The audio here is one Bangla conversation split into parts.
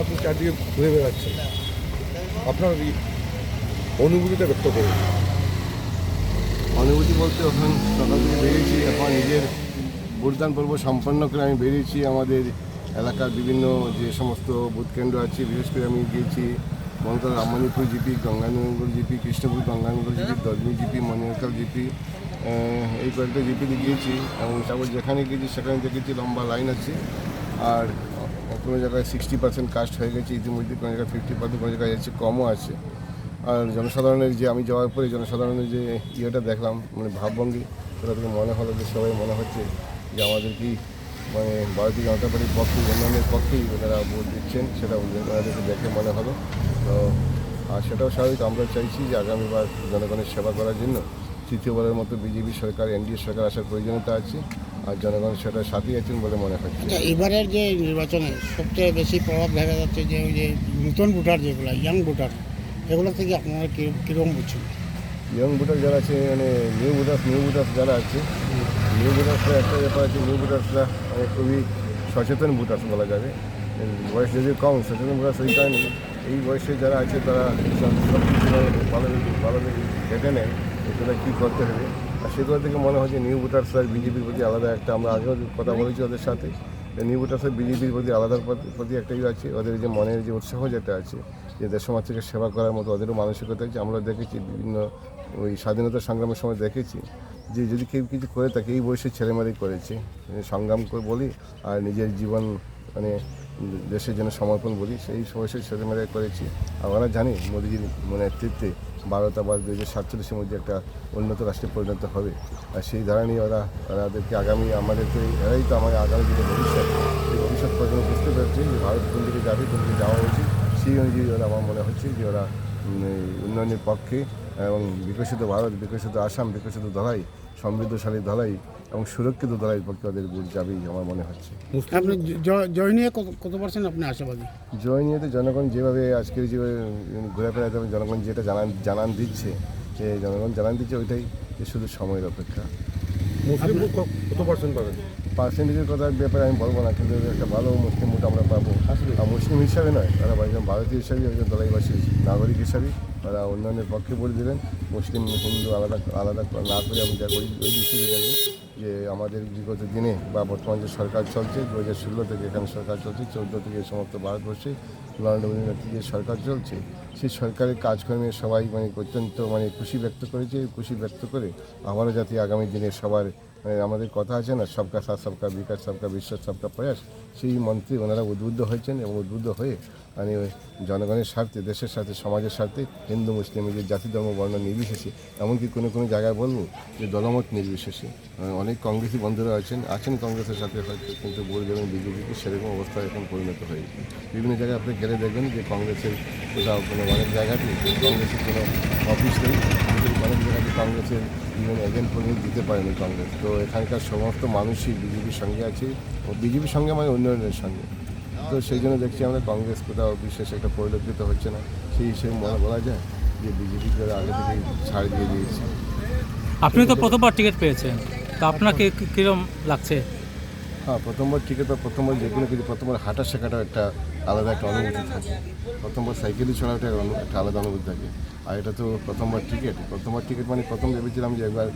আপনি চারদিকে ঘুরে বেড়াচ্ছেন, আপনার অনুভূতিটা ব্যক্ত করুন। অনুভূতি বলতে ওখানে সকাল থেকে বেরিয়েছি, এখন নিজের ভোটদান পর্ব সম্পন্ন করে আমি বেরিয়েছি। আমাদের এলাকার বিভিন্ন যে সমস্ত ভোট কেন্দ্র আছে, বিশেষ করে আমি গিয়েছি Mamata Rammanipur GP, Ganganagar GP, Krishnapur Ganganagar GP, Dalmi GP, Maniyarkal GP, এই কয়েকটা জিপিতে গিয়েছি। এবং তারপর যেখানে গিয়েছি সেখানে দেখেছি লম্বা লাইন আছে। আর কোনো জায়গায় 60% কাস্ট হয়ে গেছে ইতিমধ্যে, কোনো জায়গায় 50%, কোনো জায়গায় এসে কমও আছে। আর জনসাধারণের যে আমি যাওয়ার পরে জনসাধারণের যে ইয়েটা দেখলাম, মানে ভাবভঙ্গি, সেটা থেকে মনে হলো যে সবাই মনে হচ্ছে যে আমাদের কি মানে ভারতীয় জনতা পার্টির পক্ষে, উন্নয়নের পক্ষেই ওনারা ভোট দিচ্ছেন, সেটা ওনাদেরকে দেখে মনে হলো। তো আর সেটাও স্বাভাবিক। আমরা চাইছি যে আগামীবার জনগণের সেবা করার জন্য তৃতীয়বারের মতো বিজেপি সরকার, এনডিএ সরকার আসার প্রয়োজনীয়তা আছে। আর জনগণ সেটা সাথেই আছেন বলে মনে হচ্ছে। এবারের যে নির্বাচনে সবচেয়ে বেশি প্রভাব দেখা যাচ্ছে যে ওই যে নতুন ভোটার যেগুলো ইয়াং ভোটার, এগুলো থেকে আপনারা কীরকম বুঝছেন? ইয়ং ভোটার যারা আছে, মানে নিউ ভোটার্স যারা আছে, নিউ ভোটার্সরা একটা ব্যাপার আছে, নিউ ভোটার্সরা খুবই সচেতন ভোটার্স বলা যাবে। বয়স যদি কম, সচেতন ভোটার্স এই কারণে এই বয়সে যারা আছে তারা সব কিছু ভালো ঘেটে নেয় সেটা কী করতে হবে। আর সেগুলো থেকে মনে হয় যে নিউ ভোটার্সরা বিজেপির প্রতি আলাদা একটা, আমরা আগেও কথা বলেছি ওদের সাথে, নিউ ভোটার্সের বিজেপির প্রতি আলাদা প্রতি একটাই আছে, ওদের যে মনের যে উৎসাহ যেটা আছে, যে দেশমাতৃকে সেবা করার মতো ওদেরও মানসিকতা আছে। আমরা দেখেছি বিভিন্ন ওই স্বাধীনতা সংগ্রামের সময় দেখেছি যে যদি কেউ কিছু করে থাকে এই বয়সে ছেলেমেয়েরাই করেছে, সংগ্রাম করে বলি আর নিজের জীবন মানে দেশের জন্য সমর্পণ বলি, সেই বয়সে ছেলেমেয়েরাই করেছি। আর ওরা জানি মোদীজির নেতৃত্বে ভারত আবার 2047-এর মধ্যে একটা উন্নত রাষ্ট্রে পরিণত হবে। আর সেই ধারা নিয়ে ওরাদেরকে আগামী আমাদের তো এরাই তো আমার আগামী দিনে ভবিষ্যৎ, এই ভবিষ্যৎ প্রজন্ম বুঝতে পেরেছে যে ভারত কোন দিকে যাবে, কোন দিকে যাওয়া উচিত। সেই অনুযায়ী ওরা আমার মনে হচ্ছে যে ওরা উন্নয়নের পক্ষে এবং বিকশিত ভারত, বিকশিত আসাম, বিকশিত ধলাই, সমৃদ্ধশালী ধলাই এবং সুরক্ষিত ধলাইয়ের পক্ষে ওদের ভোট যাবেই আমার মনে হচ্ছে। আপনি জয় নিয়ে কত পার্সেন্ট আপনি আশাবাদী? জয় নিয়ে তো জনগণ যেভাবে আজকের যে ঘোরাফেরা যাবে, জনগণ যেটা জানান দিচ্ছে, যে জনগণ জানান দিচ্ছে ওইটাই যে শুধু সময়ের অপেক্ষা। মুসলিম ভোট কত পার্সেন্ট পাবেন? পার্সেন্টেজের কথার ব্যাপারে আমি বলবো না, কিন্তু একটা ভালো মুসলিম ভোট আমরা পাবো। আর মুসলিম হিসাবে নয়, তারা একজন ভারতীয় হিসাবে, একজন দলাইবাসীর নাগরিক হিসাবে তারা উন্নয়নের পক্ষে ভোট দেবেন। মুসলিম হিন্দু আলাদা না করে আমি যা করি ওই দৃষ্টিতে দেখব যে আমাদের বিগত দিনে বা বর্তমান যে সরকার চলছে 2016 থেকে এখানে সরকার চলছে, 14 থেকে সমস্ত ভারতবর্ষে নরেন্দ্র মোদীর নেতৃত্বে সরকার চলছে, সেই সরকারের কাজকর্মে সবাই অত্যন্ত খুশি ব্যক্ত করেছে। খুশি ব্যক্ত করে আমারও যাতে আগামী দিনে সবার আমাদের কথা আছে না, সবকা সাথ সবকা বিকাশ, সবকা বিশ্বাস, সবকা প্রয়াস, সেই মন্ত্রে ওনারা উদ্বুদ্ধ হয়েছেন এবং উদ্বুদ্ধ হয়ে জনগণের স্বার্থে, দেশের স্বার্থে, সমাজের স্বার্থে, হিন্দু মুসলিম যে জাতি ধর্ম বর্ণ নির্বিশেষে, এমনকি কোনো জায়গায় বলবো যে দলমত নির্বিশেষে অনেক কংগ্রেসি বন্ধুরা আছেন কংগ্রেসের সাথে হয়তো, কিন্তু ভোট দেবেন বিজেপিকে, সেরকম অবস্থা এখন পরিণত হয়েছে। বিভিন্ন জায়গায় আপনি গেলে দেখবেন যে কংগ্রেসের কোথাও অনেক জায়গাতে কংগ্রেসের কোনো অফিস নেই, অনেক জায়গাতে কংগ্রেসের ইভেন এজেন্ট পর্যন্ত দিতে পারেনি কংগ্রেস। তো এখানকার সমস্ত মানুষই বিজেপির সঙ্গে আছে, ও বিজেপির সঙ্গে উন্নয়নের সঙ্গে। তো সেই জন্য দেখছি আমরা কংগ্রেস কোথাও বিশেষ একটা পরিলক্ষিত হচ্ছে না। সেই হিসেবে বলা যায় যে বিজেপি করে আগে থেকেই ছাড় দিয়ে দিয়েছে। আপনি তো প্রথমবার টিকিট পেয়েছেন, তা আপনাকে কীরকম লাগছে? হ্যাঁ, প্রথমবার টিকিট বা প্রথমবার যে কোনো কিছু, প্রথমবার হাঁটা শেখাটাও একটা আলাদা একটা অনুভূতি থাকে। প্রথমবার সাইকেলে চলাটা একটা আলাদা অনুভূতি থাকে। আর এটা তো প্রথমবার টিকিট প্রথম ভেবেছিলাম যে একবার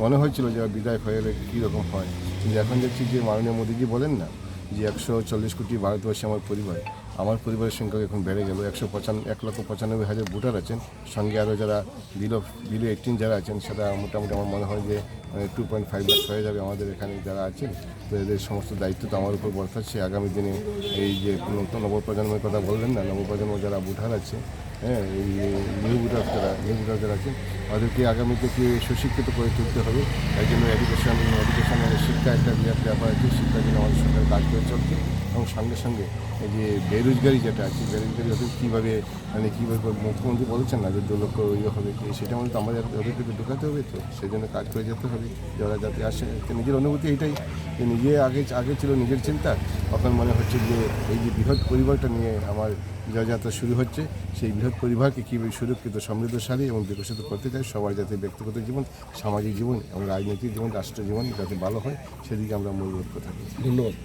মনে হয়েছিল যে বিদায় হয়ে গেলে কীরকম হয়, কিন্তু এখন দেখছি যে মাননীয় মোদীজি বলেন না যে 140 কোটি ভারতবর্ষে আমার পরিবারের সংখ্যা এখন বেড়ে গেল 1,95,000 ভোটার আছেন, সঙ্গে আরও যারা বিলো 18 যারা আছেন, সেটা মোটামুটি আমার মনে হয় যে 2.5 লাখ হয়ে যাবে আমাদের এখানে যারা আছেন। তো এদের সমস্ত দায়িত্ব তো আমার উপর বর্তাচ্ছে। আগামী দিনে এই যে নবপ্রজন্মের কথা বললেন না, নবপ্রজন্ম যারা ভোটার আছে, হ্যাঁ, এই নিউ ভোটার যারা আছেন, ওদেরকে আগামীতে কি সুশিক্ষিত করে তুলতে হবে। তাই জন্য এডুকেশনের শিক্ষা একটা বিরাট ব্যাপার আছে। শিক্ষার জন্য আমাদের সরকার কাজ করে চলছে। এবং সঙ্গে সঙ্গে এই যে বেরোজগারি যেটা আছে, বেরোজগারি ওদের কীভাবে মুখ্যমন্ত্রী বলেছেন না যে 2 লক্ষ হবে, সেটা তো আমাদের ওদেরকে তো ঢোকাতে হবে, তো সেই জন্য কাজ করে যেতে হবে যে ওরা যাতে আসে। নিজের অনুভূতি এটাই যে নিজে আগে ছিল নিজের চিন্তা, এখন মনে হচ্ছে যে এই যে বৃহৎ পরিবারটা নিয়ে আমার জয়যাত্রা শুরু হচ্ছে, সেই বৃহৎ পরিবারকে কীভাবে সুরক্ষিত, সমৃদ্ধশালী এবং বিকশিত করতে চাই। সবার যাতে ব্যক্তিগত জীবন, সামাজিক জীবন এবং রাজনৈতিক জীবন, রাষ্ট্র জীবন যাতে ভালো হয়, সেদিকে আমরা মূল্য থাকি। ধন্যবাদ।